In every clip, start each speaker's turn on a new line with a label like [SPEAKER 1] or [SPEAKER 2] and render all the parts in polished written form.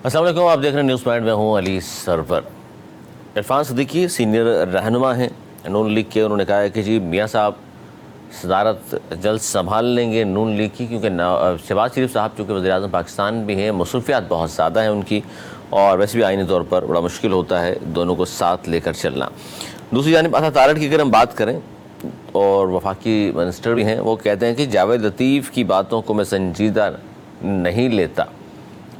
[SPEAKER 1] अस्सलाम वालेकुम, आप देख रहे हैं न्यूज़ पॉइंट में हूँ अली सरवर। इरफान सिद्दीकी सीनियर रहनुमा हैं नून लीग के। उन्होंने कहा है कि जी मियाँ साहब सदारत जल्द संभाल लेंगे नून लीग की, क्योंकि शहबाज शरीफ साहब चूँकि वज़ीर-ए-आज़म पाकिस्तान भी हैं, मसरूफियात बहुत ज़्यादा हैं उनकी, और वैसे भी आईनी तौर पर बड़ा मुश्किल होता है दोनों को साथ लेकर चलना। दूसरी जानिब अता तारड़ की अगर हम बात करें, और वफाकी मिनिस्टर भी हैं, वो कहते हैं कि जावेद लतीफ़ की बातों को मैं संजीदा नहीं लेता।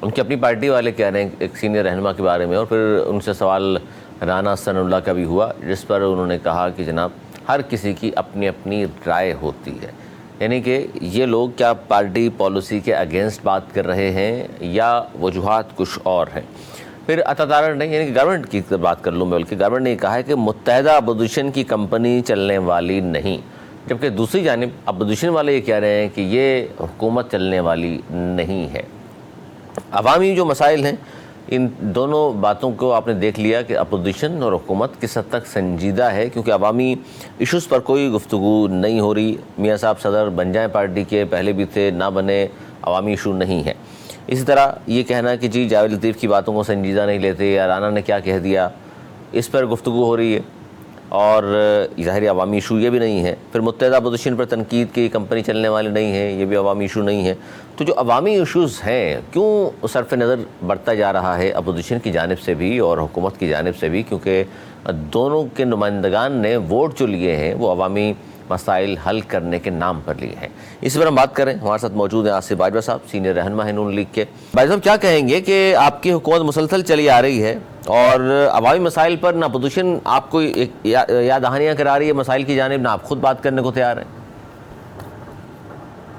[SPEAKER 1] उनकी अपनी पार्टी वाले कह रहे हैं एक सीनियर रहनुमा के बारे में। और फिर उनसे सवाल राना सनाउल्लाह का भी हुआ, जिस पर उन्होंने कहा कि जनाब हर किसी की अपनी अपनी राय होती है, यानी कि ये लोग क्या पार्टी पॉलिसी के अगेंस्ट बात कर रहे हैं या वजूहात कुछ और हैं। फिर अता तारड़ ने, यानी कि गवर्नमेंट की बात कर लूँ मैं, बल्कि गवर्नमेंट ने कहा है कि मुत्तहिदा अपोजिशन की कंपनी चलने वाली नहीं, जबकि दूसरी जानिब अपोजिशन वाले ये कह रहे हैं कि ये हुकूमत चलने वाली नहीं है। अवामी जो मसाइल हैं, इन दोनों बातों को आपने देख लिया कि अपोजिशन और हुकूमत किस हद तक संजीदा है, क्योंकि अवामी इश्यूज़ पर कोई गुफ्तगू नहीं हो रही। मियाँ साहब सदर बन जाएँ पार्टी के, पहले भी थे, ना बने, अवामी इशू नहीं है। इसी तरह ये कहना कि जी जावेद लतीफ़ की बातों को संजीदा नहीं लेते या राना ने क्या कह दिया, इस पर गुफ्तगू हो रही है, और ज़ाहिर अवामी इशू ये भी नहीं है। फिर मुत्तहिदा अपोजिशन पर तनकीद की कंपनी चलने वाली नहीं है, ये भी अवामी इशू नहीं है। तो जो अवामी इशूज़ हैं, क्यों सरफ़ नज़र बढ़ता जा रहा है अपोजिशन की जानिब से भी और हुकूमत की जानिब से भी, क्योंकि दोनों के नुमाइंदगान ने वोट जो लिए हैं वो अवामी मसाइल हल करने के नाम पर लिए हैं। इस पर हम बात करें, हमारे साथ मौजूद हैं आसिफ बाजवा साहब, सीनियर रहनुमा है नून लीग के। भाई साहब, क्या कहेंगे कि आपकी हुकूमत मुसलसल चली आ रही है और अवामी मसाइल पर ना अपोजिशन आपको एक याद दहानियाँ करा रही है मसाइल की जानिब, ना आप खुद बात करने को तैयार हैं?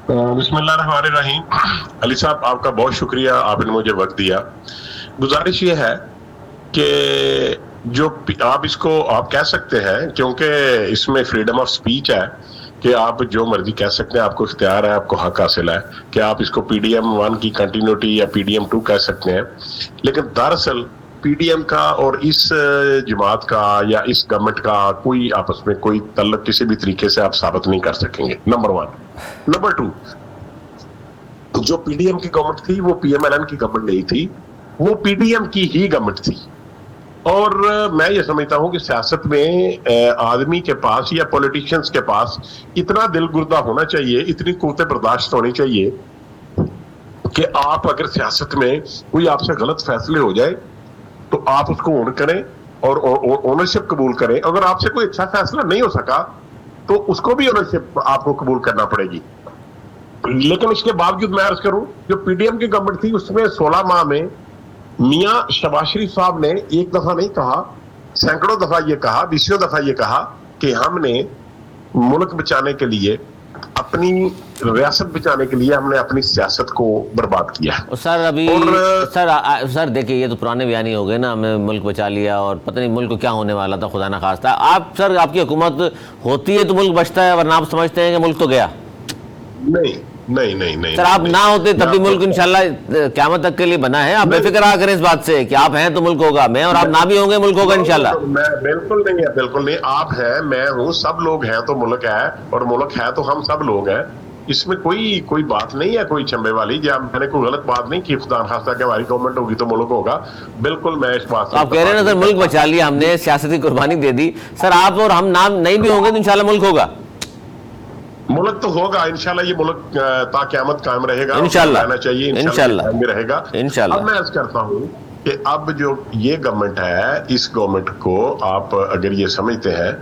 [SPEAKER 2] बिस्मिल्लाहिर्रहमानिर्रहीम। अली साहब, आपका बहुत शुक्रिया, आपने मुझे वक्त दिया। गुजारिश ये है कि जो आप कह सकते हैं, क्योंकि इसमें फ्रीडम ऑफ स्पीच है कि आप जो मर्जी कह सकते हैं, आपको इख्तियार है, आपको हक हासिल है कि आप इसको PDM 1 की कंटिन्यूटी या PDM 2 कह सकते हैं। लेकिन दरअसल PDM का और इस जमात का या इस गवर्नमेंट का कोई आपस में कोई तल्लुक किसी भी तरीके से आप साबित नहीं कर सकेंगे, नंबर 1। नंबर 2, जो PDM की गवर्नमेंट थी वो PMLN की गवर्नमेंट नहीं थी, वो PDM की ही गवर्नमेंट थी। और मैं ये समझता हूं कि सियासत में आदमी के पास या पॉलिटिशियंस के पास इतना दिलगुर्दा होना चाहिए, इतनी कुव्वत बर्दाश्त होनी चाहिए कि आप अगर सियासत में कोई आपसे गलत फैसले हो जाए तो आप उसको ओन करें और ओनरशिप कबूल करें। अगर आपसे कोई अच्छा फैसला नहीं हो सका तो उसको भी ओनरशिप आपको कबूल करना पड़ेगी। लेकिन इसके बावजूद मैं अर्ज करूं, जो PDM की गवर्नमेंट थी उसमें 16 माह में मियां शहबाज शरीफ साहब ने एक दफा नहीं कहा, सैकड़ों दफा ये कहा, 20 दफा ये कहा कि हमने मुल्क बचाने के लिए, अपनी रियासत बचाने के लिए हमने अपनी सियासत को बर्बाद किया।
[SPEAKER 1] और सर अभी सर देखिए, ये तो पुराने बयानी हो गए ना, हमने मुल्क बचा लिया और पता नहीं मुल्क को क्या होने वाला था, खुदा ना खास्ता। आप सर, आपकी हुकूमत होती है तो मुल्क बचता है, वरना आप समझते हैं कि मुल्क तो गया?
[SPEAKER 2] नहीं नहीं नहीं नहीं
[SPEAKER 1] सर, आप ना होते तब भी मुल्क इंशाल्लाह क़यामत तक के लिए बना है। आप बेफिक्र रहा करें इस बात से कि आप हैं तो मुल्क होगा, मैं और आप ना भी होंगे मुल्क होगा इंशाल्लाह।
[SPEAKER 2] मैं बिल्कुल नहीं, आप हैं, मैं हूँ, सब लोग हैं तो मुल्क है, और मुल्क है तो हम सब लोग हैं। इसमें कोई बात नहीं है कोई चंबे वाली, जब मैंने कोई गलत बात नहीं की, खुदा खास्ता कि हमारी गवर्नमेंट होगी तो मुल्क होगा। बिल्कुल मैं इस बात से
[SPEAKER 1] आप कह रहे हैं ना सर, मुल्क बचा लिया हमने, सियासती कुर्बानी दे दी। सर, आप और हम नाम नहीं भी होंगे तो इंशाल्लाह मुल्क होगा।
[SPEAKER 2] मुल्क तो होगा इंशाल्लाह, ये मुल्क ता क़यामत कायम रहेगा,
[SPEAKER 1] इंशाल्लाह
[SPEAKER 2] रहना चाहिए,
[SPEAKER 1] इंशाल्लाह
[SPEAKER 2] रहेगा इंशाल्लाह। अब मैं अर्ज करता हूँ कि अब जो ये गवर्नमेंट है, इस गवर्नमेंट को आप अगर ये समझते हैं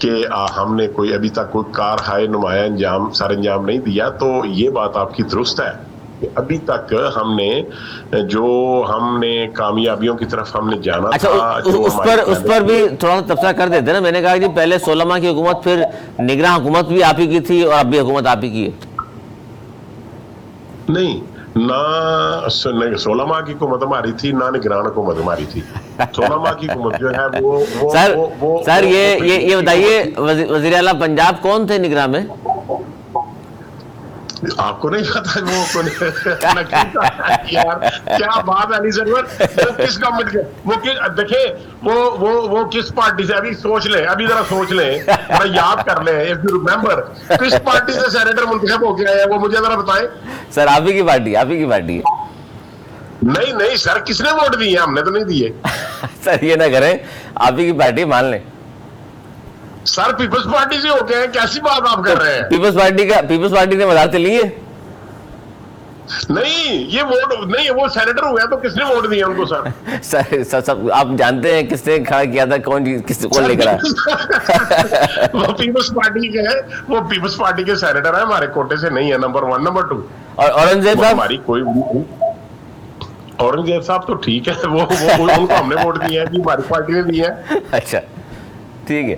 [SPEAKER 2] कि हमने कोई अभी तक कोई कारहाय नुमाया सर अंजाम नहीं दिया, तो ये बात आपकी दुरुस्त है कि अभी तक हमने कामयाबियों की तरफ हमने जाना।
[SPEAKER 1] अच्छा, उस पर भी थोड़ा सा तबसरा कर देते ना। मैंने कहा कि पहले 16 माह की हुकूमत, फिर निगरान हुकूमत भी आप ही की थी और अब भी हुकूमत आप ही की है।
[SPEAKER 2] नहीं ना, 16 माह की हुकूमत हमारी थी, ना निगरान हुकूमत हमारी थी। 16 माह की हुकूमत जो है वो
[SPEAKER 1] सर ये बताइए, वजीर आला पंजाब कौन थे निगरान में?
[SPEAKER 2] आपको नहीं पता वो यार क्या बात है अली सरवर, वो किस गवर्नमेंट के, वो देखे वो किस पार्टी से, अभी सोच ले, अभी जरा सोच ले, जरा याद कर ले, इफ यू रिमेंबर किस पार्टी से सेनेटर मुंतखब होके आए, वो मुझे जरा बताएं।
[SPEAKER 1] सर आप ही की पार्टी, आप ही की पार्टी है।
[SPEAKER 2] नहीं नहीं सर, किसने वोट दिए, हमने तो नहीं दिए।
[SPEAKER 1] सर ये ना करें, आप ही की पार्टी मान लें।
[SPEAKER 2] सर पीपल्स पार्टी से होके हैं, कैसी बात आप कर रहे हैं?
[SPEAKER 1] पीपल्स पार्टी ने वजारत ली है?
[SPEAKER 2] नहीं, ये वोट नहीं, वो सेनेटर हुआ तो किसने वोट दिया उनको सर?
[SPEAKER 1] सर सब आप जानते हैं किसने खड़ा किया था, कौन लेकर आया?
[SPEAKER 2] वो पीपल्स पार्टी के है, वो पीपल्स पार्टी के सेनेटर है, हमारे कोटे से नहीं है, नंबर 1। नंबर 2
[SPEAKER 1] और औरंगजेब साहब,
[SPEAKER 2] हमारी कोई औरंगजेब साहब तो ठीक है, वो उनको हमने वोट दिया है कि हमारी पार्टी ने दिया है।
[SPEAKER 1] अच्छा ठीक है,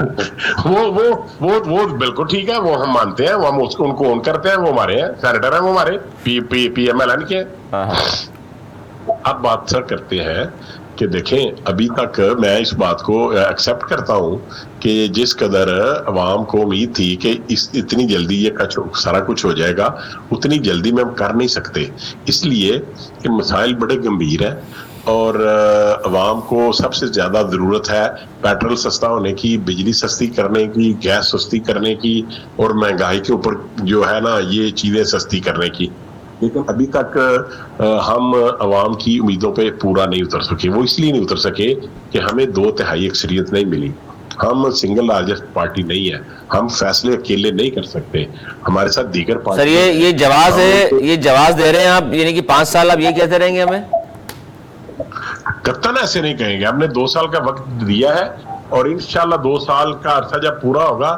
[SPEAKER 2] वो बिल्कुल ठीक है, वो हम मानते हैं, वो हम उसको उनको ओन करते हैं, वो हमारे हैं, सेनेटर हैं, वो हमारे PMLN के। अब बात सर करते हैं कि देखें, अभी तक मैं इस बात को एक्सेप्ट करता हूं कि जिस कदर अवाम को उम्मीद थी कि इतनी जल्दी ये सारा कुछ हो जाएगा, उतनी जल्दी में हम कर नहीं सकते, इसलिए कि मसाइल बड़े गंभीर हैं और अवाम को सबसे ज्यादा जरूरत है पेट्रोल सस्ता होने की, बिजली सस्ती करने की, गैस सस्ती करने की, और महंगाई के ऊपर जो है ना ये चीजें सस्ती करने की। लेकिन अभी तक हम अवाम की उम्मीदों पे पूरा नहीं उतर सके। वो इसलिए नहीं उतर सके कि हमें 2/3 अक्सरियत नहीं मिली, हम सिंगल लार्जेस्ट पार्टी नहीं है, हम फैसले अकेले नहीं कर सकते, हमारे साथ दीगर पार्टी।
[SPEAKER 1] सर ये जवाब है, ये जवाब दे रहे हैं आप, यानी कि 5 साल आप ये कहते रहेंगे हमें?
[SPEAKER 2] कत्तन ऐसे नहीं कहेंगे, हमने 2 साल का वक्त दिया है और इंशाल्लाह 2 साल का अरसा जब पूरा होगा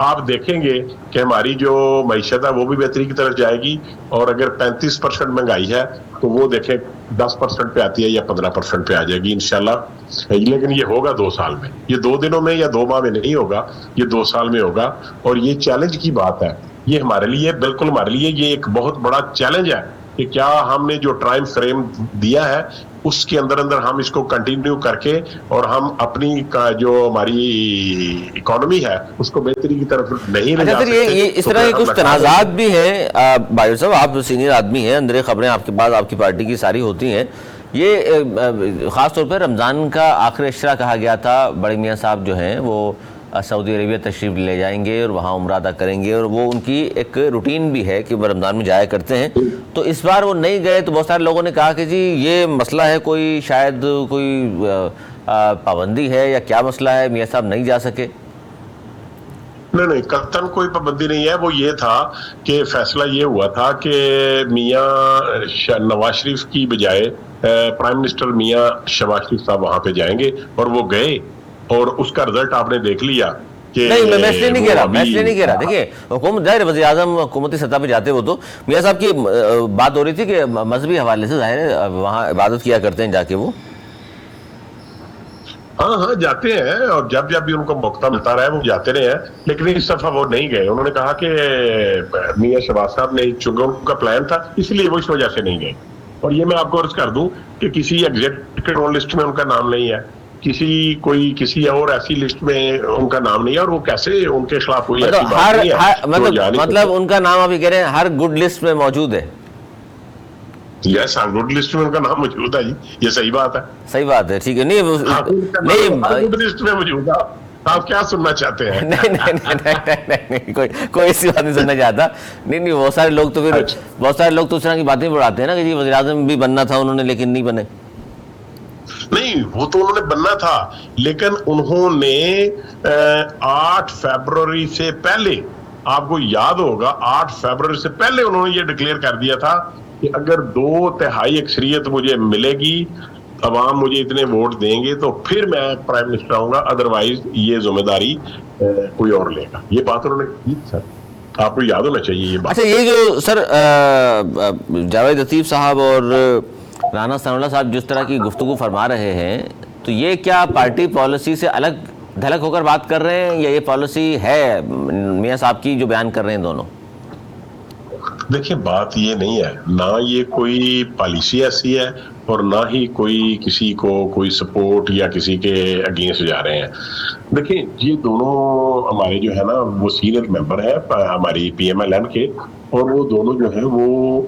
[SPEAKER 2] आप देखेंगे कि हमारी जो मईशत है वो भी बेहतरी की तरफ जाएगी, और अगर 35% महंगाई है तो वो देखें 10% पे आती है या 15% पे आ जाएगी इंशाल्लाह। लेकिन ये होगा 2 साल में, ये 2 दिनों में या 2 माह में नहीं होगा, ये 2 साल में होगा। और ये चैलेंज की बात है, ये हमारे लिए, बिल्कुल हमारे लिए ये एक बहुत बड़ा चैलेंज है कि क्या हमने जो टाइम फ्रेम दिया है उसके अंदर अंदर हम इसको कंटिन्यू करके और हम अपनी का जो हमारी इकोनॉमी है उसको बेहतरी की तरफ नहीं ले जा सकते।
[SPEAKER 1] ये इस तरह के कुछ तनाज़ात भी हैं। बायो साहब आप सीनियर आदमी हैं, अंदर खबरें आपके पास आपकी पार्टी की सारी होती हैं। ये ख़ास तौर पर रमज़ान का आखिरी इश्रा कहा गया था, बड़े मियाँ साहब जो हैं वो सऊदी अरेबिया तशरीफ़ ले जाएंगे और वहाँ उम्रा अदा करेंगे, और वो उनकी एक रूटीन भी है कि वो रमज़ान में जाया करते हैं। तो इस बार वो नहीं गए तो बहुत सारे लोगों ने कहा कि जी ये मसला है, कोई शायद कोई पाबंदी है या क्या मसला है, मियाँ साहब नहीं जा सके।
[SPEAKER 2] नहीं, कत्तन कोई पाबंदी नहीं है। वो ये था कि फैसला ये हुआ था कि मियाँ नवाज शरीफ की बजाय प्राइम मिनिस्टर मियाँ शहबाज शरीफ साहब वहां पे जाएंगे, और वो गए और उसका रिजल्ट आपने देख लिया कि
[SPEAKER 1] नहीं, मैं इसलिए नहीं कह रहा, देखिए हुकूमत जाहिर वज़ीर आज़म हुकूमती सतह पे जाते हो तो मियाँ साहब की बात हो रही थी कि मजहबी हवाले से जाहिर है वहाँ इबादत किया करते हैं जाके वो।
[SPEAKER 2] हाँ जाते हैं, और जब जब भी उनको मौका मिलता रहा है वो जाते रहे हैं, लेकिन इस दफा वो नहीं गए। उन्होंने कहा कि मियाँ शहबाज साहब ने, चूंकि उनका प्लान था इसलिए वो इस वजह से नहीं गए। और ये मैं आपको अर्ज कर दूं कि किसी एग्जीक्यूटिव लिस्ट में उनका नाम नहीं है, किसी और ऐसी लिस्ट में उनका नाम नहीं है, और वो कैसे उनके खिलाफ कोई ऐसी बात नहीं है।
[SPEAKER 1] मतलब उनका नाम अभी कह रहे हैं हर गुड लिस्ट में मौजूद है।
[SPEAKER 2] यस, गुड लिस्ट में उनका नाम मौजूद है जी, ये सही बात है।
[SPEAKER 1] सही बात है, ठीक है। नहीं
[SPEAKER 2] गुड लिस्ट में मौजूद है। आप क्या सुनना चाहते हैं?
[SPEAKER 1] नहीं, कोई ऐसी बात नहीं सुनना चाहता। नहीं, बहुत सारे लोग तो फिर बहुत सारे लोग तो उस तरह की बातें बढ़ाते हैं ना कि जी वज़ीर आज़म भी बनना था उन्होंने लेकिन नहीं बने।
[SPEAKER 2] नहीं, वो तो उन्होंने बनना था, लेकिन उन्होंने 8 फरवरी से पहले, आपको याद होगा 8 फरवरी से पहले उन्होंने ये डिक्लेयर कर दिया था कि अगर 2/3 अक्सरियत मुझे मिलेगी, अवाम मुझे इतने वोट देंगे तो फिर मैं प्राइम मिनिस्टर आऊंगा, अदरवाइज ये जिम्मेदारी कोई और लेगा। ये बात उन्होंने की सर, आपको याद होना चाहिए ये बात।
[SPEAKER 1] अच्छा, ये जो सर जावेद लतीफ़ साहब और राना सनाउल्लाह साहब जिस तरह की गुफ्तगू फरमा रहे हैं, तो ये क्या पार्टी पॉलिसी से अलग धलक होकर बात कर रहे हैं या ये पॉलिसी है मियाँ साहब की जो बयान कर रहे हैं दोनों?
[SPEAKER 2] देखिए बात ये नहीं है, ना ये कोई पॉलिसी ऐसी है और ना ही कोई किसी को कोई सपोर्ट या किसी के अगेंस्ट जा रहे हैं। देखिए ये दोनों हमारे जो है ना वो सीनियर मेंबर है हमारी पीएमएलएन के, और वो दोनों जो है वो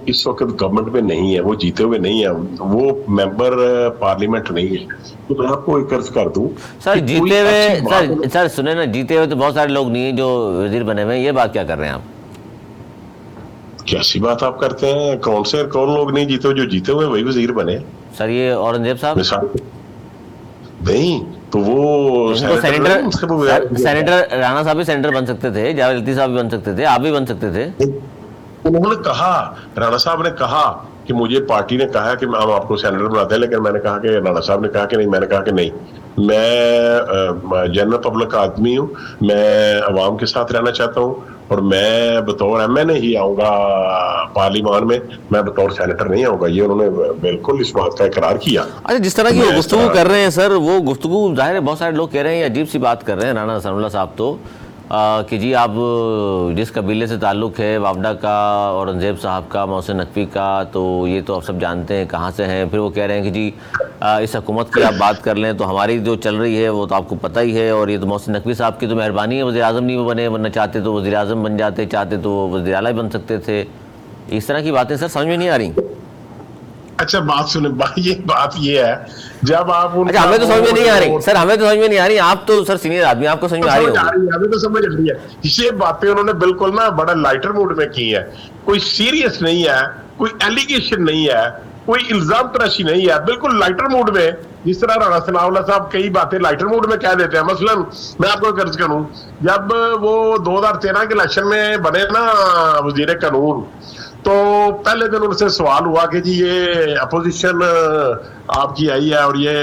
[SPEAKER 2] इस वक्त गवर्नमेंट में नहीं है, वो जीते हुए नहीं है, वो मेंबर पार्लियामेंट नहीं है। तो मैं आपको एक अर्ज कर दूं
[SPEAKER 1] सर,
[SPEAKER 2] कि कोई
[SPEAKER 1] जीते हुए
[SPEAKER 2] ऐसी बात
[SPEAKER 1] सर सुने ना, जीते हुए तो बहुत सारे लोग नहीं है जो वजीर बने हुए हैं, ये बात क्या कर रहे हैं आप?
[SPEAKER 2] कैसी बात आप करते हैं? कौन लोग नहीं जीते, जो जीते हुए वही वजीर बने।
[SPEAKER 1] सर ये औरंगजेब साहब
[SPEAKER 2] मिसाल नहीं तो वो
[SPEAKER 1] इनको
[SPEAKER 2] सेनेटर,
[SPEAKER 1] सेनेटर राणा साहब भी सेनेटर बन सकते थे, जावेद लतीफ साहब भी बन सकते थे, आप भी बन सकते थे।
[SPEAKER 2] उन्होंने कहा, राणा साहब ने कहा कि मुझे पार्टी ने कहा कि हम आपको सेनेटर बनाते हैं, लेकिन मैंने कहा कि राणा साहब ने कहा कि नहीं, मैंने कहा कि नहीं, मैं जनरल पब्लिक आदमी हूँ, मैं अवाम के साथ रहना चाहता हूँ और मैं बतौर एमएनए ही आऊंगा पार्लियामान में, मैं बतौर सेनेटर नहीं आऊंगा। ये उन्होंने बिल्कुल इस बात का इकरार किया।
[SPEAKER 1] अच्छा, जिस तरह की वो गुफ्तगू कर रहे हैं सर, वो गुफ्तगू जाहिर है बहुत सारे लोग कह रहे हैं अजीब सी बात कर रहे हैं राणा सनाउल्लाह साहब तो कि जी आप जिस कबीले से ताल्लुक़ है वावडा का, औरंगजेब साहब का, मोहसिन नकवी का, तो ये तो आप सब जानते हैं कहाँ से हैं। फिर वो कह रहे हैं कि जी इस हुकूमत की आप बात कर लें तो हमारी जो चल रही है वो तो आपको पता ही है, और ये तो मोहसिन नकवी साहब की तो मेहरबानी है, वज़ीर आज़म नहीं वो बने, वरना चाहते तो वज़ीर आज़म बन जाते, चाहते तो वज़ीर आला बन सकते थे। इस तरह की बातें सर समझ में नहीं आ रही।
[SPEAKER 2] अच्छा बात सुने, बात ये है, जब आप
[SPEAKER 1] अच्छा हमें तो समझ में नहीं आ रही सर, हमें तो समझ में नहीं आ रही, आप तो सर सीनियर आदमी, आपको समझ में आ रही होगी।
[SPEAKER 2] हमें तो समझ आ रही है। ये बातें उन्होंने बिल्कुल ना बड़ा लाइटर मूड में की है, कोई सीरियस नहीं है, कोई एलिगेशन नहीं है, कोई इल्जाम तराशी नहीं है, बिल्कुल लाइटर मूड में। जिस तरह राणा सनाउल्लाह साहब कई बातें लाइटर मूड में कह देते हैं। मसलन मैं आपको कर्ज करूं, जब वो 2013 के इलेक्शन में बने ना वजीर कानून, तो पहले दिन उनसे सवाल हुआ कि जी ये अपोजिशन आपकी आई है और ये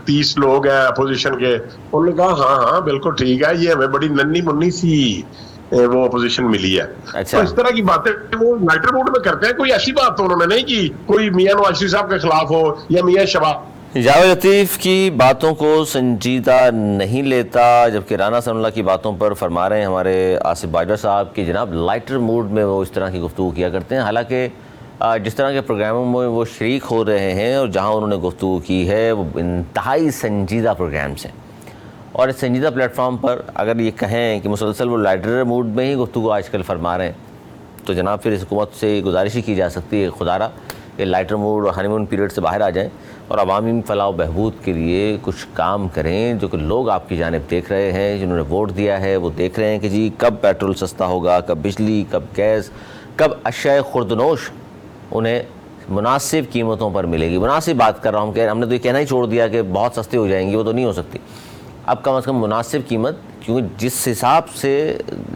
[SPEAKER 2] 30 लोग हैं अपोजिशन के। उन्होंने कहा हाँ बिल्कुल ठीक है, ये हमें बड़ी नन्ही मुन्नी सी वो अपोजिशन मिली है।
[SPEAKER 1] अच्छा।
[SPEAKER 2] तो इस तरह की बातें वो लाइटर मूड में करते हैं। कोई ऐसी बात तो उन्होंने नहीं की कोई मियां नवाज शरीफ साहब के खिलाफ हो या मियां शबाब।
[SPEAKER 1] जावेद लतीफ़ की बातों को संजीदा नहीं लेता, जबकि राणा सनाउल्लाह की बातों पर फरमा रहे हैं हमारे आसिफ बाजवा साहब कि जनाब लाइटर मूड में वो इस तरह की गुफ्तगू किया करते हैं। हालांकि जिस तरह के प्रोग्रामों में वो शरीक हो रहे हैं और जहां उन्होंने गुफ्तगू की है वो इंतहाई संजीदा प्रोग्राम्स हैं, और इस संजीदा प्लेटफॉर्म पर अगर ये कहें कि मुसलसल वो लाइटर मूड में ही गुफ्तगू आजकल फरमा रहे हैं, तो जनाब फिर इस हुकूमत से गुजारिश ही की जा सकती है खुदारा कि लाइटर मूड और हनीमून पीरियड से बाहर आ जाएं और अवामी फलाह बहबूद के लिए कुछ काम करें। जो कि लोग आपकी जानिब देख रहे हैं, जिन्होंने वोट दिया है वो देख रहे हैं कि जी कब पेट्रोल सस्ता होगा, कब बिजली, कब गैस, कब अशिया खुर्दनोश उन्हें मुनासिब कीमतों पर मिलेगी। मुनासिब बात कर रहा हूँ, हमने तो ये कहना ही छोड़ दिया कि बहुत सस्ती हो जाएंगी, वो तो नहीं हो सकती। अब कम से कम मुनासिब कीमत, क्योंकि जिस हिसाब से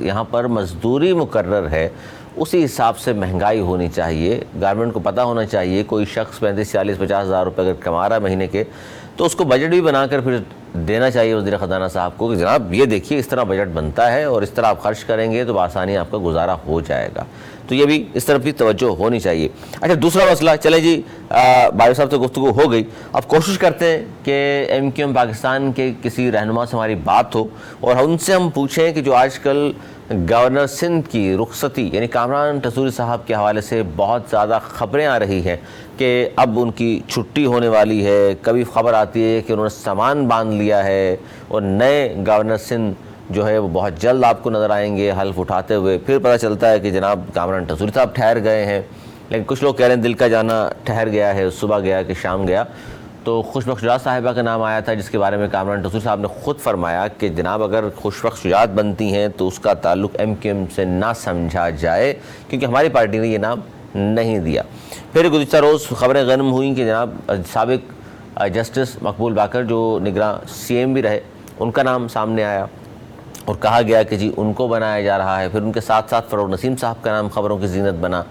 [SPEAKER 1] यहाँ पर मजदूरी मुकर्रर है उसी हिसाब से महंगाई होनी चाहिए। गवर्नमेंट को पता होना चाहिए कोई शख्स 35, 40, 50 हज़ार रुपये अगर कमा रहा है महीने के, तो उसको बजट भी बनाकर फिर देना चाहिए वज़ीर ख़जाना साहब को कि जनाब ये देखिए इस तरह बजट बनता है और इस तरह आप खर्च करेंगे तो आसानी आपका गुजारा हो जाएगा। तो ये भी इस तरफ भी तवज्जो होनी चाहिए। अच्छा दूसरा मसला, चले जी बाजवा साहब से गुफ्तगू हो गई, अब कोशिश करते हैं कि MQM पाकिस्तान के किसी रहनुमा से हमारी बात हो और उनसे हम पूछें कि जो आजकल गवर्नर सिंध की रुखसती यानी कामरान टसूरी साहब के हवाले से बहुत ज़्यादा ख़बरें आ रही हैं कि अब उनकी छुट्टी होने वाली है, कभी ख़बर आती है कि उन्होंने सामान बांध लिया है और नए गवर्नर सिंध जो है वो बहुत जल्द आपको नज़र आएंगे हल्फ उठाते हुए। फिर पता चलता है कि जनाब कामरान टसूरी साहब ठहर गए हैं, लेकिन कुछ लोग कह रहे हैं दिल का जाना ठहर गया है, सुबह गया कि शाम गया। तो खुशबख्श शुजात साहिबा का नाम आया था, जिसके बारे में कामरान टसूरी साहब ने ख़ुद फरमाया कि जनाब अगर खुशबख्श शुजात बनती हैं तो उसका ताल्लुक़ MQM से ना समझा जाए, क्योंकि हमारी पार्टी ने ये नाम नहीं दिया। फिर गुज़िश्ता रोज़ ख़बरें गरम हुई कि जनाब साबिक जस्टिस मकबूल बाकर जो निगरां CM भी रहे, उनका नाम सामने आया और कहा गया कि जी उनको बनाया जा रहा है। फिर उनके साथ साथ फ़रोग नसीम साहब का नाम ख़बरों की जीनत बना,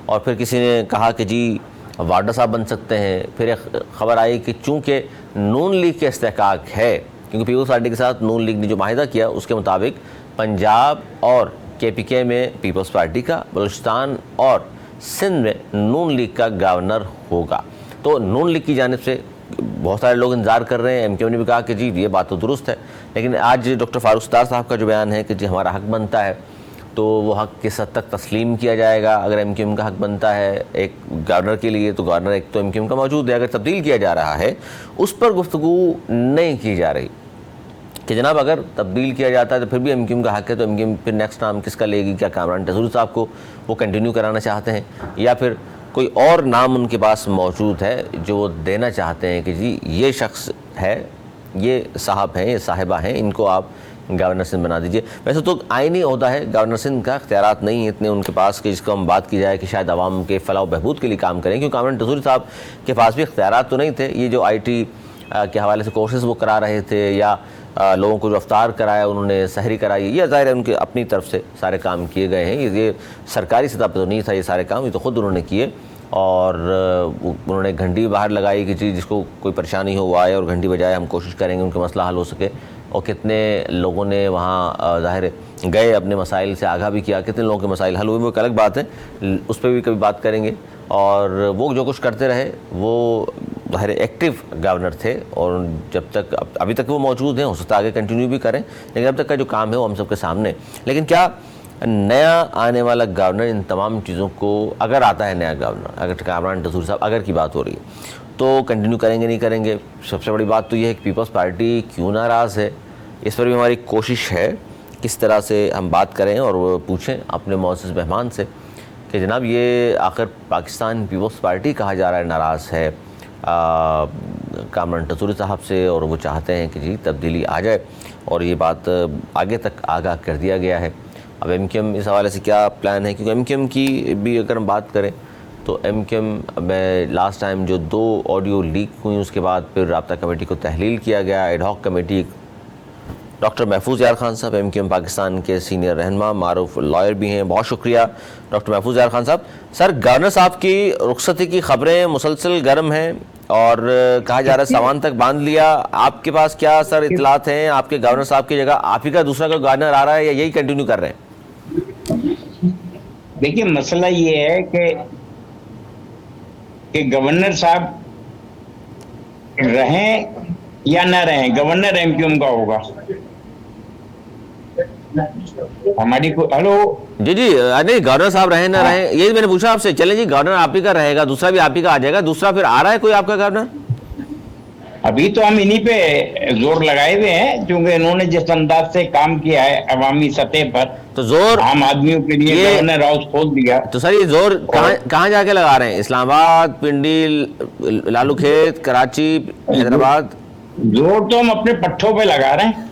[SPEAKER 1] और फिर किसी ने कहा कि जी वाडा साहब बन सकते हैं। फिर एक ख़बर आई कि चूँकि नून लीग के इस्तेहकाक है, क्योंकि पीपल्स पार्टी के साथ नून लीग ने जो माहिदा किया उसके मुताबिक पंजाब और KPK में पीपल्स पार्टी का, बलूचिस्तान और सिंध में नून लीग का गवर्नर होगा। तो नून लीग की जानिब से बहुत सारे लोग इंतज़ार कर रहे हैं। MQM ने भी कहा कि जी ये बात तो दुरुस्त है, लेकिन आज डॉक्टर फारूक सत्तार साहब का जो बयान है कि जी हमारा हक बनता है, तो वो हक़ किस हद तक तस्लीम किया जाएगा। अगर एमक्यूएम का हक़ बनता है एक गवर्नर के लिए, तो गवर्नर एक तो एमक्यूएम का मौजूद है, अगर तब्दील किया जा रहा है उस पर गुफ्तगू नहीं की जा रही कि जनाब अगर तब्दील किया जाता है तो फिर भी एमक्यूएम का हक़ है, तो एमक्यूएम फिर नेक्स्ट नाम किसका लेगी? क्या कामरान टसूरी साहब को वो कंटिन्यू कराना चाहते हैं, या फिर कोई और नाम उनके पास मौजूद है जो वो देना चाहते हैं कि जी ये शख्स है, ये साहब हैं, ये साहिबा हैं, इनको आप गवर्नर सिंध बना दीजिए। वैसे तो आइनी ओहदा है, गवर्नर सिंध का इख्तियारात नहीं है इतने उनके पास कि जिसको हम बात की जाए कि शायद आवाम के फलाह बहबूद के लिए काम करें, क्योंकि कामरान टसूरी साहब के पास भी इख्तियारात तो नहीं थे। ये जो IT के हवाले से कोर्सेज़ वो करा रहे थे या लोगों को जो अफ्तार कराया, उन्होंने सहरी कराई, ये ज़ाहिर है उनके अपनी तरफ से सारे काम किए गए हैं। ये सरकारी सतह पर तो नहीं था ये सारे काम, ये तो ख़ुद उन्होंने किए। और उन्होंने घंटी बाहर लगाई कि जी जिसको कोई परेशानी हो वो आए और घंटी बजाए, हम कोशिश करेंगे उनका मसला हल हो सके। और कितने लोगों ने वहाँ ज़ाहिर गए, अपने मसाइल से आगाह भी किया, कितने लोगों के मसाइल हल हुए वो एक अलग बात है, उस पर भी कभी बात करेंगे। और वो जो कुछ करते रहे वो ज़ाहिर एक्टिव गवर्नर थे, और जब तक अभी तक वो मौजूद हैं, हो सकता है आगे कंटिन्यू भी करें, लेकिन अब तक का जो काम है वो हम सबके सामने। लेकिन क्या नया आने वाला गवर्नर इन तमाम चीज़ों को, अगर आता है नया गवर्नर, अगर कामरान टसूरी साहब अगर की बात हो रही है, तो कंटिन्यू करेंगे नहीं करेंगे? सबसे बड़ी बात तो ये है कि पीपल्स पार्टी क्यों नाराज़ है, इस पर भी हमारी कोशिश है किस तरह से हम बात करें और वो पूछें अपने मौजूद मेहमान से कि जनाब ये आखिर पाकिस्तान पीपल्स पार्टी कहा जा रहा है नाराज़ है कामरान टसूरी साहब से, और वो चाहते हैं कि जी तब्दीली आ जाए, और ये बात आगे तक आगाह कर दिया गया है। अब एमक्यूएम इस हवाले से क्या प्लान है, क्योंकि एमक्यूएम की भी अगर हम बात करें तो एमक्यूएम में लास्ट टाइम जो 2 ऑडियो लीक हुई उसके बाद फिर राब्ता कमेटी को तहलील किया गया, एडहॉक कमेटी। डॉक्टर महफूज यार खान साहब एमक्यूएम पाकिस्तान के सीनियर रहनुमा, मारूफ लॉयर भी हैं, बहुत शुक्रिया डॉक्टर महफूज यार खान साहब। सर, गवर्नर साहब की रुखसती की खबरें मुसलसल गर्म हैं और कहा जा रहा है सामान तक बांध लिया, आपके पास क्या सर इतलात हैं? आपके गवर्नर साहब की जगह आप ही का दूसरा कोई गवर्नर आ रहा है या यही कंटिन्यू कर रहे हैं?
[SPEAKER 3] देखिए, मसला ये है कि गवर्नर साहब रहें या ना रहें, गवर्नर एमक्यूएम का होगा। हमारी को हेलो
[SPEAKER 1] जी नहीं, गवर्नर साहब रहे ना रहे यही मैंने पूछा आपसे। चले जी, गवर्नर आप ही का रहेगा, दूसरा भी आप ही का आ जाएगा, दूसरा फिर आ रहा है कोई आपका गवर्नर?
[SPEAKER 3] अभी तो हम इन्हीं पे जोर लगाए हुए हैं, क्योंकि इन्होंने जिस अंदाज से काम किया है अवामी सतह पर,
[SPEAKER 1] तो जोर
[SPEAKER 3] आम आदमियों के लिए गवर्नर हाउस खोल दिया।
[SPEAKER 1] तो सर ये जोर कहाँ जाके लगा रहे हैं? इस्लामाबाद, पिंडी, लालू खेत, कराची, हैदराबाद?
[SPEAKER 3] जोर तो हम अपने पट्टों पे लगा रहे हैं।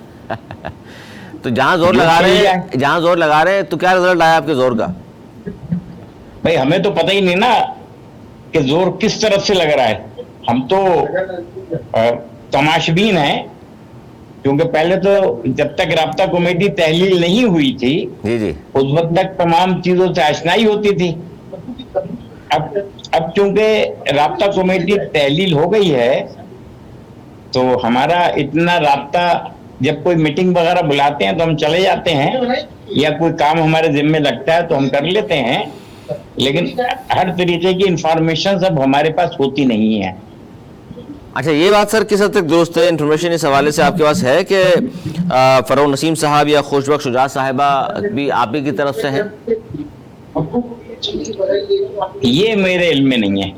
[SPEAKER 1] तो जहाँ जोर लगा रहे हैं तो क्या रिजल्ट आया आपके जोर का?
[SPEAKER 3] भाई हमें तो पता ही नहीं ना कि जोर किस तरफ से लग रहा है। हम तो तमाशबीन हैं, क्योंकि पहले तो जब तक राब्ता कमेटी तहलील नहीं हुई थी
[SPEAKER 1] जी
[SPEAKER 3] उस वक्त तक तमाम चीजों से आशनाई होती थी। अब चूंकि राब्ता कमेटी तहलील हो गई है तो हमारा इतना राब्ता, जब कोई मीटिंग वगैरह बुलाते हैं तो हम चले जाते हैं, या कोई काम हमारे जिम्मे लगता है तो हम कर लेते हैं, लेकिन हर तरीके की इंफॉर्मेशन सब हमारे पास होती नहीं है।
[SPEAKER 1] अच्छा, ये बात सर किस हद तक दुरुस्त है? इन्फॉर्मेशन इस हवाले से आपके पास है कि फरोग नसीम साहब या खुशबख्श शुजा साहिबा भी आप ही की तरफ से हैं?
[SPEAKER 3] ये मेरे इल्म में नहीं है।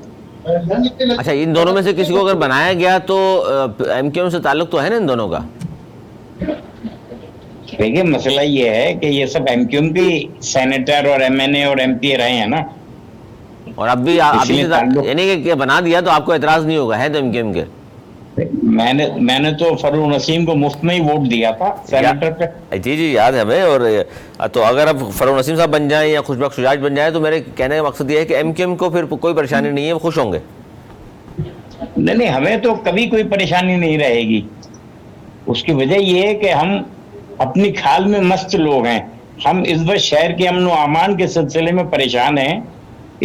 [SPEAKER 1] अच्छा, इन दोनों में से किसी को अगर बनाया गया तो एमक्यूएम से ताल्लुक तो है ना इन दोनों का?
[SPEAKER 3] देखिए, मसला ये है कि ये सब एमक्यूएम की सेनेटर और एमएनए और एमपी रहे हैं ना,
[SPEAKER 1] और अब भी यानी कि बना दिया तो आपको एतराज नहीं होगा, है तो एमक्यूएम के?
[SPEAKER 3] मैंने तो फरूक नसीम को मुफ्त में ही वोट दिया था सेनेटर पे।
[SPEAKER 1] जी याद है हमें। और तो अगर अब फरूक नसीम साहब बन जाएं या खुशबख्श शुजात बन जाए तो मेरे कहने का मकसद ये है कि एमक्यूएम को फिर कोई परेशानी नहीं है, वो खुश होंगे।
[SPEAKER 3] नहीं, हमें तो कभी कोई परेशानी नहीं रहेगी। उसकी वजह ये है कि हम अपनी खाल में मस्त लोग हैं। हम इस वक्त शहर के अमन व अमान के सिलसिले में परेशान हैं,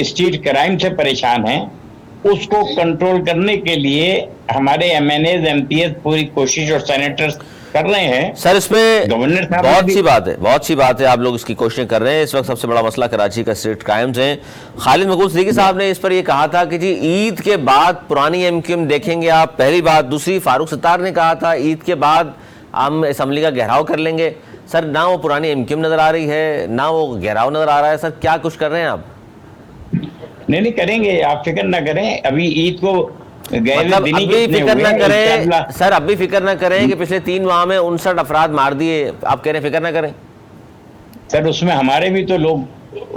[SPEAKER 3] स्ट्रीट क्राइम से परेशान हैं। उसको कंट्रोल करने के लिए हमारे एमएनएज एमपीएस पूरी कोशिश और सेनेटर्स कर रहे हैं।
[SPEAKER 1] सर, इसमें
[SPEAKER 3] गवर्नर साहब
[SPEAKER 1] बहुत सी बात है, आप लोग इसकी कोशिशें कर रहे हैं। इस वक्त सबसे बड़ा मसला कराची का स्ट्रीट क्राइम्स है। खालिद मकबूल सिद्दीकी साहब ने इस पर यह कहा था कि जी ईद के बाद पुरानी एमक्यूएम देखेंगे आप, पहली बात। दूसरी, फारूक सत्तार ने कहा था ईद के बाद हम असम्बली का घेराव कर लेंगे। सर ना वो पुरानी एमक्यूएम नजर आ रही है, ना वो घेराव नजर आ रहा है। सर क्या कुछ कर रहे हैं आप?
[SPEAKER 3] नहीं करेंगे, आप फिक्र ना करें। अभी ईद को गए
[SPEAKER 1] मतलब
[SPEAKER 3] दिन ही
[SPEAKER 1] अभी
[SPEAKER 3] कितने
[SPEAKER 1] फिक्र
[SPEAKER 3] हुए
[SPEAKER 1] ना
[SPEAKER 3] हैं,
[SPEAKER 1] करें
[SPEAKER 3] इंशाअल्लाह।
[SPEAKER 1] सर, अभी फिक्र ना करें कि पिछले 3 माह में 59 अफराद मार दिए, आप कह रहे हैं फिक्र ना करें?
[SPEAKER 3] सर उसमें हमारे भी तो लोग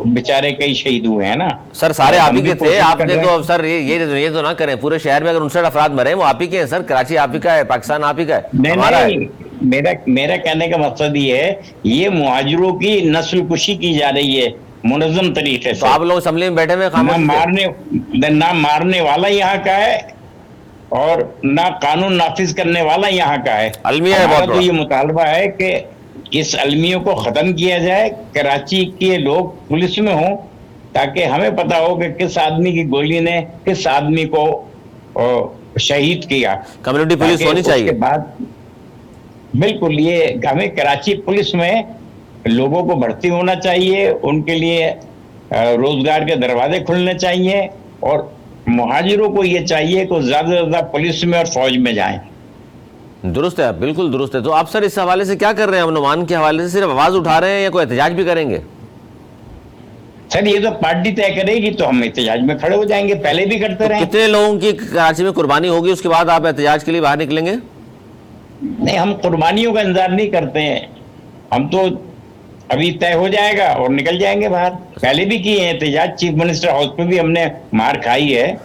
[SPEAKER 3] बेचारे कई शहीद हुए हैं ना।
[SPEAKER 1] सर सारे
[SPEAKER 3] हम
[SPEAKER 1] आप ही
[SPEAKER 3] भी
[SPEAKER 1] के थे,
[SPEAKER 3] कोशिश कर
[SPEAKER 1] आपने
[SPEAKER 3] रहे
[SPEAKER 1] तो
[SPEAKER 3] हैं।
[SPEAKER 1] अब सर ये तो ना करें। पूरे शहर में अगर 59 अफराद मरे वो आप ही के हैं सर। कराची आप ही का है, पाकिस्तान आप ही का है,
[SPEAKER 3] नहीं
[SPEAKER 1] हमारा है।
[SPEAKER 3] नहीं, मेरा कहने का मकसद ये है, ये मुहाजिरों की नस्ल कुशी की जा रही है मुनज़्ज़म तरीके
[SPEAKER 1] तो
[SPEAKER 3] से।
[SPEAKER 1] आप लोग असेंबली में बैठे हुए
[SPEAKER 3] ना
[SPEAKER 1] खामोश थे।
[SPEAKER 3] मारने वाला यहाँ का है और ना कानून नाफिज करने वाला यहाँ का है।
[SPEAKER 1] अलमिया है
[SPEAKER 3] हमारा
[SPEAKER 1] बहुत
[SPEAKER 3] तो
[SPEAKER 1] बड़ा।
[SPEAKER 3] ये मुतालबा है कि इस अलमियों को खत्म किया जाए, कराची के लोग पुलिस में हों, ताकि हमें पता हो कि किस आदमी की गोली ने किस आदमी को शहीद किया।
[SPEAKER 1] कम्युनिटी पुलिस
[SPEAKER 3] ताकि
[SPEAKER 1] होनी
[SPEAKER 3] उसके
[SPEAKER 1] चाहिए।
[SPEAKER 3] बाद बिल्कुल ये हमें कराची पुलिस में लोगों को भर्ती होना चाहिए, उनके लिए रोजगार के दरवाजे खुलने चाहिए, और मुहाजिरों को ये चाहिए कि ज्यादा से ज्यादा पुलिस में और फौज में जाएं।
[SPEAKER 1] दुरुस्त है, आप बिल्कुल दुरुस्त है। तो आप सर इस हवाले से क्या कर रहे हैं? अमन अमान के हवाले से सिर्फ आवाज उठा रहे हैं या कोई एहतजाज भी करेंगे?
[SPEAKER 3] सर ये तो पार्टी तय करेगी, तो हम एहतजाज में खड़े हो जाएंगे, पहले भी करते
[SPEAKER 1] तो
[SPEAKER 3] रहे।
[SPEAKER 1] कितने लोगों की कराची में कुर्बानी होगी उसके बाद आप एहतजाज के लिए बाहर निकलेंगे?
[SPEAKER 3] नहीं, हम कुर्बानियों का इंतजार नहीं करते हैं, हम तो अभी तय हो जाएगा और निकल जाएंगे बाहर। पहले भी किए हैं एहतजाज, चीफ मिनिस्टर हाउस पे भी हमने मार खाई है,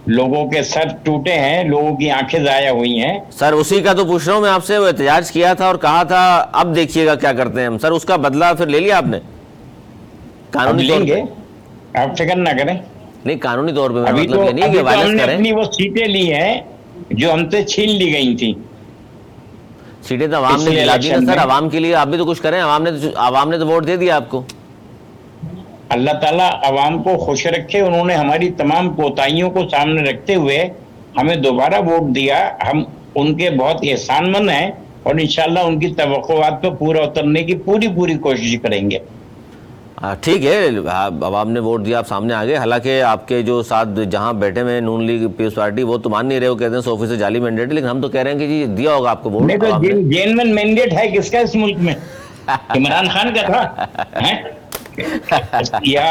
[SPEAKER 3] लोगों के सर टूटे हैं, लोगों की आंखें जाया हुई हैं।
[SPEAKER 1] सर उसी का तो पूछ रहा हूं मैं आपसे। वो एहतजाज किया था और कहा था अब देखिएगा क्या करते हैं हम। सर उसका बदला फिर ले लिया आपने?
[SPEAKER 3] अब
[SPEAKER 1] कानूनी तौर
[SPEAKER 3] लेंगे,
[SPEAKER 1] पे?
[SPEAKER 3] आप फिक्र ना करें।
[SPEAKER 1] नहीं, कानूनी तौर पे मेरा
[SPEAKER 3] अभी
[SPEAKER 1] मतलब
[SPEAKER 3] तो
[SPEAKER 1] ये नहीं है कि वायलेंस
[SPEAKER 3] हमने
[SPEAKER 1] करें।
[SPEAKER 3] अपनी वो सीटें ली हैं जो हमसे छीन ली गई थी।
[SPEAKER 1] सीटें तो आवाम ने
[SPEAKER 3] पिछले
[SPEAKER 1] दिला दी ना
[SPEAKER 3] इलेक्शन
[SPEAKER 1] सर,
[SPEAKER 3] में।
[SPEAKER 1] आवाम के लिए आप भी तो कुछ करें। आवाम ने तो वोट दे दिया आपको।
[SPEAKER 3] अल्लाह ताला अवाम को खुश रखे, उन्होंने हमारी तमाम कोताहियों को सामने रखते हुए हमें दोबारा वोट दिया। हम उनके बहुत एहसानमंद हैं और इंशाल्लाह उनकी तवक्कुआत पर पूरा उतरने की पूरी कोशिश करेंगे।
[SPEAKER 1] ठीक है, आवाम ने वोट दिया, आप सामने आ गए। हालांकि आपके जो साथ जहां बैठे हुए नून लीग पीपल्स पार्टी, वो तो मान नहीं रहे, वो कहते हैं 100% से जाली मैंडेट है। लेकिन हम तो कह रहे हैं कि जी दिया होगा आपको वोट।
[SPEAKER 3] नहीं तो
[SPEAKER 1] आवाम ने।
[SPEAKER 3] जेनवन मैंडेट है किसका इस मुल्क में? इमरान खान का था है? या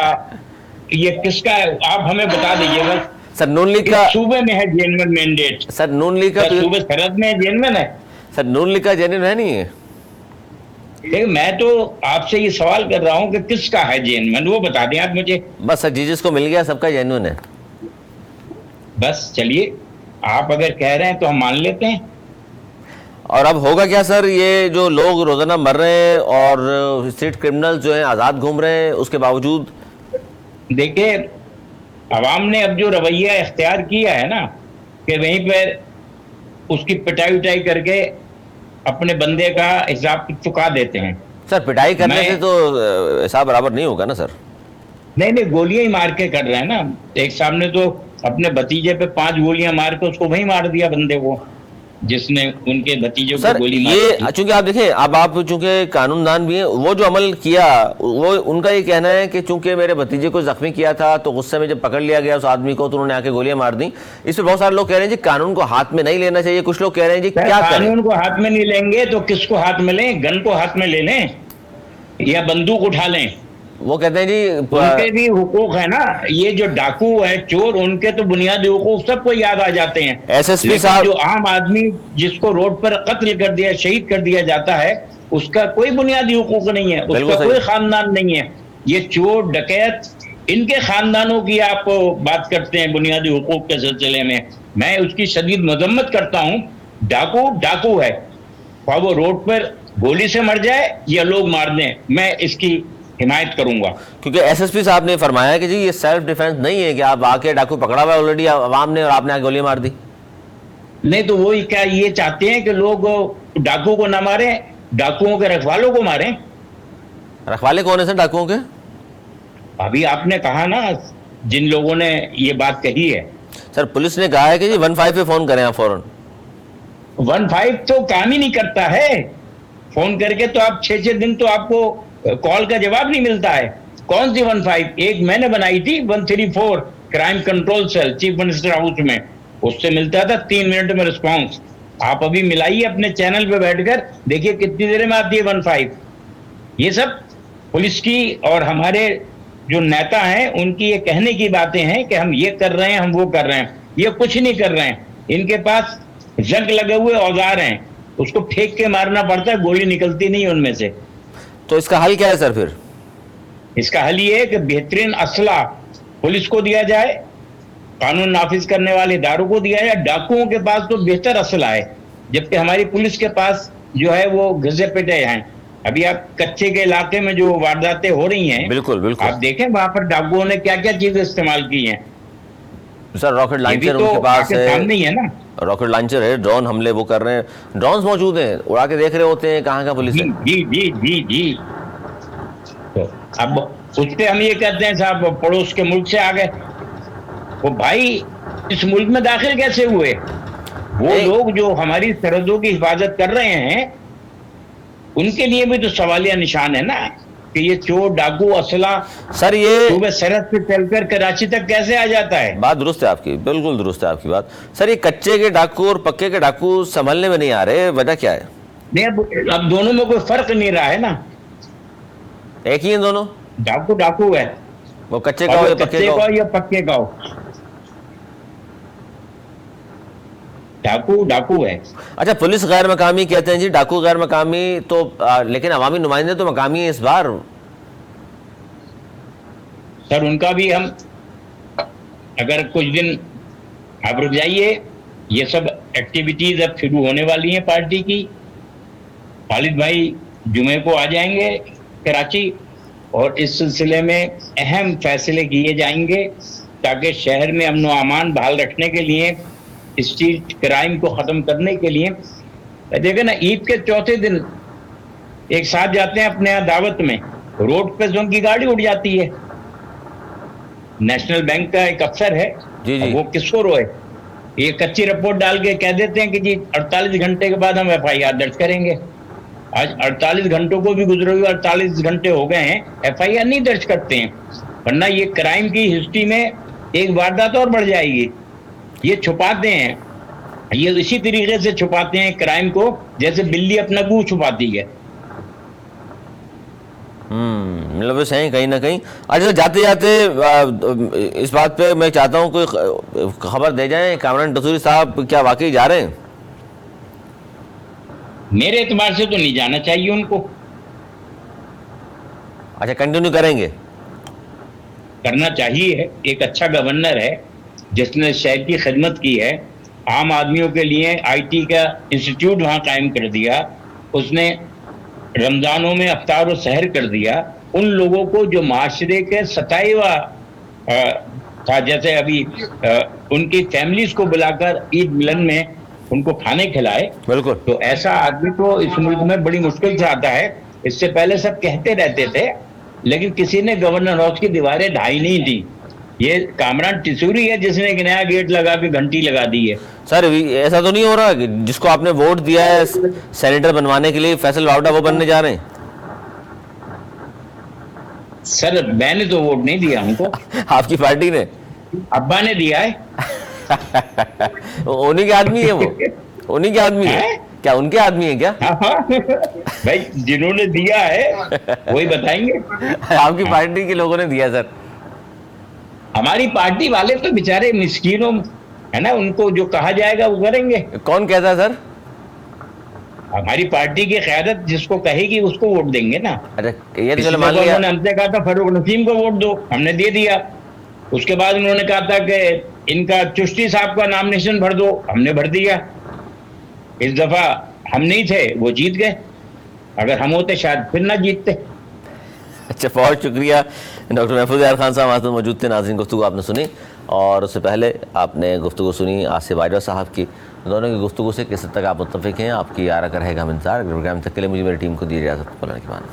[SPEAKER 3] ये किसका है? आप हमें बता दीजिए बस।
[SPEAKER 1] सर नून लीग
[SPEAKER 3] किस
[SPEAKER 1] का
[SPEAKER 3] सूबे में है जेनवन मैंडेट?
[SPEAKER 1] सर नून लीग का
[SPEAKER 3] सूबे सरहद में जेनवन है?
[SPEAKER 1] सर नून लीग का जेन्युइन है नहीं है?
[SPEAKER 3] देखिए, मैं तो आपसे ये सवाल कर रहा हूं कि किसका है जेनवन, वो बता दें आप मुझे।
[SPEAKER 1] बस सर जिसको मिल गया सबका जेन्युइन है।
[SPEAKER 3] बस चलिए, आप अगर कह रहे हैं तो हम मान लेते हैं।
[SPEAKER 1] और अब होगा क्या सर? ये जो लोग रोजाना मर रहे हैं और स्ट्रीट क्रिमिनल जो हैं आज़ाद घूम रहे हैं, उसके बावजूद
[SPEAKER 3] देखिए, अवाम ने अब जो रवैया इख्तियार किया है ना, कि वहीं पर उसकी पिटाई उटाई करके अपने बंदे का हिसाब चुका देते हैं।
[SPEAKER 1] सर पिटाई करने
[SPEAKER 3] मैं-
[SPEAKER 1] से तो हिसाब बराबर नहीं होगा ना सर?
[SPEAKER 3] नहीं, गोलियां ही मार के कर रहे हैं ना। एक सामने तो अपने भतीजे पे 5 गोलियां मार के उसको वहीं मार दिया बंदे को, जिसने उनके भतीजे को
[SPEAKER 1] सर
[SPEAKER 3] गोली मारी
[SPEAKER 1] ये
[SPEAKER 3] थी।
[SPEAKER 1] चूंकि आप देखें, अब आप चूंकि कानूनदान भी हैं, वो जो अमल किया वो उनका ये कहना है कि चूंकि मेरे भतीजे को जख्मी किया था तो गुस्से में जब पकड़ लिया गया उस आदमी को तो उन्होंने आके गोलियां मार दी। इस पर बहुत सारे लोग कह रहे हैं जी कानून को हाथ में नहीं लेना चाहिए। कुछ लोग कह रहे हैं जी क्या करें?
[SPEAKER 3] कानून को हाथ में नहीं लेंगे तो किसको हाथ में लें? गन को हाथ में ले लें या बंदूक उठा लें?
[SPEAKER 1] वो कहते हैं जी
[SPEAKER 3] उनके भी हुकूक है ना। ये जो डाकू है, चोर, उनके तो बुनियादी हुकूक सबको याद आ जाते हैं।
[SPEAKER 1] SSP
[SPEAKER 3] लेकिन
[SPEAKER 1] साहब-
[SPEAKER 3] जो आम आदमी जिसको रोड पर कत्ल कर दिया, शहीद कर दिया जाता है, उसका कोई बुनियादी हुकूक नहीं है,
[SPEAKER 1] बिल्कुल
[SPEAKER 3] उसका
[SPEAKER 1] सही।
[SPEAKER 3] कोई खानदान नहीं है। ये चोर डकैत, इनके खानदानों की आप बात करते हैं बुनियादी हुकूक के सिलसिले में। मैं उसकी शदीद मजम्मत करता हूँ। डाकू डाकू है, और वो रोड पर गोली से मर जाए या लोग मार दें, मैं इसकी हिमायत करूंगा।
[SPEAKER 1] क्योंकि SSP साहब ने फरमाया कि जी ये सेल्फ डिफेंस नहीं है कि आप आके डाकू पकड़ा हुआ है ऑलरेडी आवाम ने और आपने आके गोलियां मार दी।
[SPEAKER 3] नहीं तो वो क्या ये चाहते हैं कि लोग डाकू को ना मारें, डाकुओं के रखवालों को मारें?
[SPEAKER 1] रखवाले कौन है सर डाकुओं के?
[SPEAKER 3] अभी आपने कहा ना, जिन लोगों ने ये बात कही है।
[SPEAKER 1] सर पुलिस ने कहा है कि जी 15 पे फोन करें आप फौरन।
[SPEAKER 3] 15 तो काम ही नहीं करता है। फोन करके तो आप 6-6 दिन तो आपको कॉल का जवाब नहीं मिलता है। कौन सी 15? एक मैंने बनाई थी 134 crime control cell chief minister house में, उससे मिलता था 3 मिनट में रिस्पॉन्स। आप अभी मिलाइए अपने चैनल पे बैठकर, देखिए कितनी देर में आती है 15। ये सब पुलिस की और हमारे जो नेता हैं उनकी ये कहने की बातें हैं कि हम ये कर रहे हैं, हम वो कर रहे हैं। ये कुछ नहीं कर रहे हैं। इनके पास जंग लगे हुए औजार हैं, उसको फेंक के मारना पड़ता है, गोली निकलती नहीं उनमें से।
[SPEAKER 1] तो इसका हल क्या है सर फिर?
[SPEAKER 3] इसका हल ये है कि बेहतरीन असला पुलिस को दिया जाए, कानून नाफिज करने वाले इदारों को दिया जाए। डाकुओं के पास तो बेहतर असला है, जबकि हमारी पुलिस के पास जो है वो घिसे पिटे हैं। अभी आप कच्चे के इलाके में जो वारदातें हो रही हैं,
[SPEAKER 1] बिल्कुल बिल्कुल,
[SPEAKER 3] आप देखें वहां पर डाकुओं ने क्या क्या चीजें इस्तेमाल की हैं।
[SPEAKER 1] सर रॉकेट
[SPEAKER 3] ये भी
[SPEAKER 1] लॉन्चर
[SPEAKER 3] तो
[SPEAKER 1] उनके पास
[SPEAKER 3] आपके सामने
[SPEAKER 1] है,
[SPEAKER 3] ही है ना।
[SPEAKER 1] रॉकेट लॉन्चर है, ड्रोन हमले वो कर रहे हैं, ड्रोन्स मौजूद हैं, उड़ा के देख रहे होते हैं कहाँ का पुलिस
[SPEAKER 3] जी
[SPEAKER 1] है।
[SPEAKER 3] जी जी जी जी। तो अब उस पे हम ये कहते हैं साहब पड़ोस के मुल्क से आ गए, वो भाई इस मुल्क में दाखिल कैसे हुए? वो लोग जो हमारी सरहदों की हिफाजत कर रहे हैं, उनके लिए भी तो सवालिया निशान है ना कि ये चोर डाकू असला
[SPEAKER 1] सर ये
[SPEAKER 3] सुबह सरहद से चलकर कराची तक कैसे आ जाता है।
[SPEAKER 1] बात दुरुस्त है आपकी, बिल्कुल दुरुस्त है आपकी बात। सर ये कच्चे के डाकू और पक्के के डाकू संभलने में नहीं आ रहे, वजह क्या है?
[SPEAKER 3] नहीं, अब दोनों में कोई फर्क नहीं रहा है ना।
[SPEAKER 1] एक ही है दोनों,
[SPEAKER 3] डाकू डाकू है,
[SPEAKER 1] वो कच्चे का हो या पक्के का हो।
[SPEAKER 3] या पक्के का हो, डाकू डाकू है।
[SPEAKER 1] अच्छा, पुलिस गैर मकामी कहते हैं जी, डाकू गैर मकामी तो लेकिन अवामी नुमाइंदे तो मकामी है इस बार।
[SPEAKER 3] सर उनका भी हम अगर कुछ दिन आप रुक जाइए, ये सब एक्टिविटीज अब शुरू होने वाली हैं पार्टी की। खालिद भाई जुमे को आ जाएंगे कराची और इस सिलसिले में अहम फैसले किए जाएंगे ताकि शहर में अमन व अमान बहाल रखने के लिए, स्ट्रीट क्राइम को खत्म करने के लिए। देखिए ना, ईद के चौथे दिन एक साथ जाते हैं अपने यहाँ दावत में, रोड पे उनकी गाड़ी उड़ जाती है। नेशनल बैंक का एक अफसर है,
[SPEAKER 1] जी जी,
[SPEAKER 3] वो किसको रोए? ये कच्ची रिपोर्ट डाल के कह देते हैं कि जी 48 घंटे के बाद हम FIR दर्ज करेंगे। आज 48 घंटों को भी गुजरे हुए 48 घंटे हो गए हैं, FIR नहीं दर्ज करते हैं। वरना ये क्राइम की हिस्ट्री में एक वारदात और बढ़ जाएगी। ये छुपाते हैं, ये इसी तरीके से छुपाते हैं क्राइम को जैसे बिल्ली अपना गू छुपाती है।
[SPEAKER 1] मतलब वो सही कहीं ना कहीं। अच्छा, जाते जाते इस बात पे मैं चाहता हूँ कोई खबर दे जाएं, कामरान टसूरी साहब क्या वाकई जा रहे हैं?
[SPEAKER 3] मेरे एतबार से तो नहीं जाना चाहिए उनको।
[SPEAKER 1] अच्छा, कंटिन्यू करेंगे?
[SPEAKER 3] करना चाहिए। एक अच्छा गवर्नर है जिसने शहर की खिदमत की है, आम आदमियों के लिए IT का इंस्टीट्यूट वहाँ कायम कर दिया, उसने रमजानों में अफ्तार और सहर कर दिया। उन लोगों को जो माशरे के सताइवा था, जैसे अभी उनकी फैमिलीज को बुलाकर ईद मिलन में उनको खाने खिलाए।
[SPEAKER 1] बिल्कुल।
[SPEAKER 3] तो ऐसा आदमी तो इस मुल्क में बड़ी मुश्किल से आता है। इससे पहले सब कहते रहते थे, लेकिन किसी ने गवर्नर हाउस की दीवारें ढाई नहीं थी। ये कामरान टसूरी है जिसने एक नया गेट लगा के घंटी लगा दी है।
[SPEAKER 1] सर ऐसा तो नहीं हो रहा कि जिसको आपने वोट दिया है सेनेटर बनवाने के लिए, फैसल वावडा, वो बनने जा रहे हैं?
[SPEAKER 3] सर मैंने तो वोट नहीं दिया उनको। आपकी
[SPEAKER 1] पार्टी ने?
[SPEAKER 3] अब्बा ने दिया है।
[SPEAKER 1] उन्हीं के आदमी है वो? उन्हीं के आदमी है क्या? उनके आदमी है क्या?
[SPEAKER 3] भाई जिन्होंने दिया है वही बताएंगे।
[SPEAKER 1] आपकी पार्टी के लोगों ने दिया सर?
[SPEAKER 3] हमारी पार्टी वाले तो बेचारे मिस्कीनों है ना, उनको जो कहा जाएगा वो करेंगे।
[SPEAKER 1] कौन कहता है सर?
[SPEAKER 3] हमारी पार्टी की क़यादत जिसको कहेगी उसको वोट देंगे ना।
[SPEAKER 1] अरे ये तो चलो मान लिया।
[SPEAKER 3] उन्होंने हमसे कहा था फरूक नसीम को वोट दो, हमने दे दिया। उसके बाद उन्होंने कहा था कि इनका चुश्ती साहब का नॉमिनेशन भर दो, हमने भर दिया। इस दफा हम नहीं थे, वो जीत गए। अगर हम होते शायद फिर ना जीतते।
[SPEAKER 1] अच्छा, बहुत शुक्रिया। डॉक्टर महफूज यार खान साहब आज मौजूद थे। नाज़रीन, गुफ्तगू आपने सुनी और उससे पहले आपने गुफ्तगू सुनी आसिफ वाइडर साहब की। दोनों की गुफ्तगू से किस हद तक आप मुत्तफ़िक़ हैं, आपकी आरा का रहेगा हम इंतज़ार। प्रोग्राम तक के लिए मुझे मेरी टीम को दी इजाज़त। बोलने के बाद